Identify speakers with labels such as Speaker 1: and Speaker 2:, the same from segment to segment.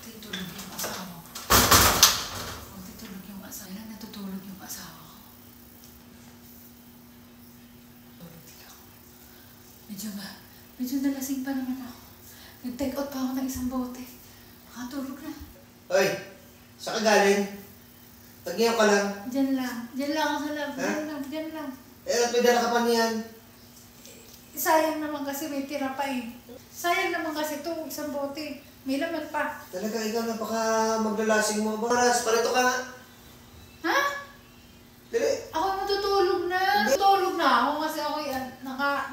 Speaker 1: Tutulog yung asawa ko. Tutulog yung asawa. Kailan natutulog yung asawa ko? Tulog din ako. Medyo nalasing pa naman ako. Nag-take out pa ako ng isang bote. Makatulog na.
Speaker 2: Hoy, saan ka galing? Tagyaw ka lang.
Speaker 1: Diyan lang. Diyan lang ako sa lab.
Speaker 2: Ha?
Speaker 1: Diyan lang.
Speaker 2: At may dala ka pa niyan.
Speaker 1: Sayang naman kasi may tira pa eh. Sayang naman kasi ito, isang bote. May laman pa.
Speaker 2: Talaga, ikaw napaka maglalasing mo. Baras, parito ka nga.
Speaker 1: Ha?
Speaker 2: Dili.
Speaker 1: Ako matutulog na. Tutulog na ako kasi ako yan.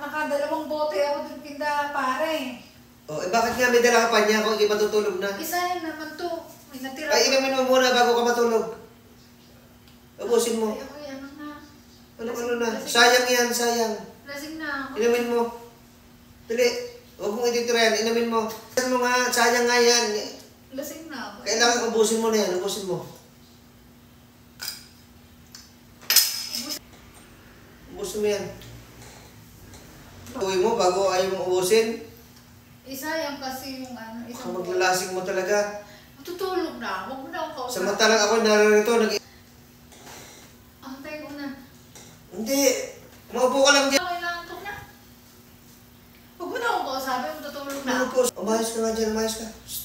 Speaker 1: Nakadalawang bote ako dun pinda pare.
Speaker 2: Oh, bakit nga may dala ka pa niya kung hindi matutulog na?
Speaker 1: Sayang naman to. May natira.
Speaker 2: Ay, inumin mo muna bago ka matulog. Ubusin mo.
Speaker 1: Ay, ako yan na.
Speaker 2: Ano na? Sayang yan, sayang.
Speaker 1: Lasing na ako.
Speaker 2: Inumin mo. Dili. Huwag mong ititira yan. Inumin mo. Inumin mo nga, sayang nga yan.
Speaker 1: Lasing na ako.
Speaker 2: Kailangan ubusin mo na yan. Ubusin mo. Ubusin mo yan. Uwi mo bago ayaw mong ubusin.
Speaker 1: Sayang kasi yung ano. Isang
Speaker 2: Baka maglalasing mo talaga.
Speaker 1: matutulog na. Huwag mo na akong kausap.
Speaker 2: Samantalang ako narito.
Speaker 1: Antay ko na.
Speaker 2: Hindi. Maupo ka lang dyan.
Speaker 1: Kailangan to na. Huwag mo na akong kausapin. Matutulog na ako.
Speaker 2: Umayos ka nga dyan. Umayos ka. Shhh.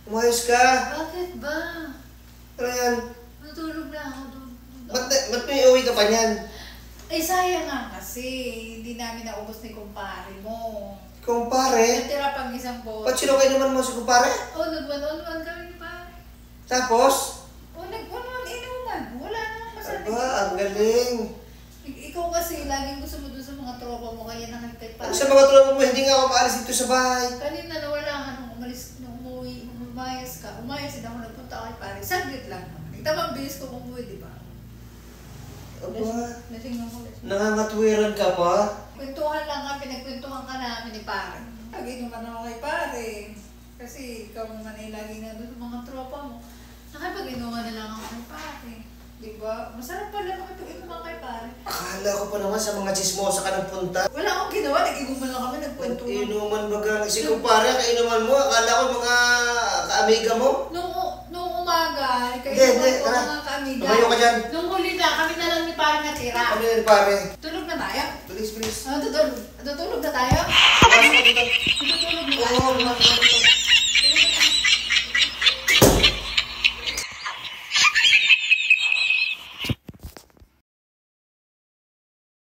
Speaker 2: Umayos ka.
Speaker 1: Bakit ba?
Speaker 2: Ano yan?
Speaker 1: Matutulog na ako doon.
Speaker 2: Ba't may uwi ka pa niyan?
Speaker 1: Sayang nga kasi. Hindi namin naubos ni kumpare mo.
Speaker 2: Kumpare?
Speaker 1: Natira pang isang bote.
Speaker 2: Ba't sino kayo naman mo si kumpare?
Speaker 1: Nag-one-on-one kami ni pare.
Speaker 2: Tapos?
Speaker 1: Nag-one-on inuman. Wala namang masabi.
Speaker 2: Aba, ang galing.
Speaker 1: Ikaw kasi, laging gusto mo doon sa mga tropa mo, kaya nakikita pa.
Speaker 2: Ano sa mga tropa mo, hindi nga ako maalis dito sa bahay.
Speaker 1: Kanina nawala ka nung umuwi, umayas ka. Umayas din ako, nagpunta kay pare. Saglit lang naman. Tamang bilis ko umuwi, di ba?
Speaker 2: Aba,
Speaker 1: Lasing ako.
Speaker 2: nangangatwiran ka pa?
Speaker 1: Kwentuhan lang ka, pinagkwentuhan ka namin ni pare. Lagi naman ako kay pare. Kasi ikaw naman ay lagi na doon sa mga tropa mo. Nakipag-inuman na lang ako kay pare. Diba? Masarap pala makipag-inuman kay pare.
Speaker 2: Akala ko pa naman sa mga chismosa ka nagpunta.
Speaker 1: Wala akong ginawa, nag-iguman lang kami, nagkwentuhan.
Speaker 2: Inuman baga. Si kumpare, kainuman mo. Akala ko mga kaamiga mo.
Speaker 1: Nung umaga,
Speaker 2: Hindi,
Speaker 1: kayo
Speaker 2: tara.
Speaker 1: mga kaamiga.
Speaker 2: Tumayo ka dyan.
Speaker 1: Nung huli na, kami na lang ni pare natira.
Speaker 2: Ano yan, pare?
Speaker 1: Tulog na tayo?
Speaker 2: Bilis, bilis.
Speaker 1: Tutulog na tayo?
Speaker 2: Tumasok ka dito.
Speaker 1: Tutulog na tayo?
Speaker 2: Oo, tumasok ka dito.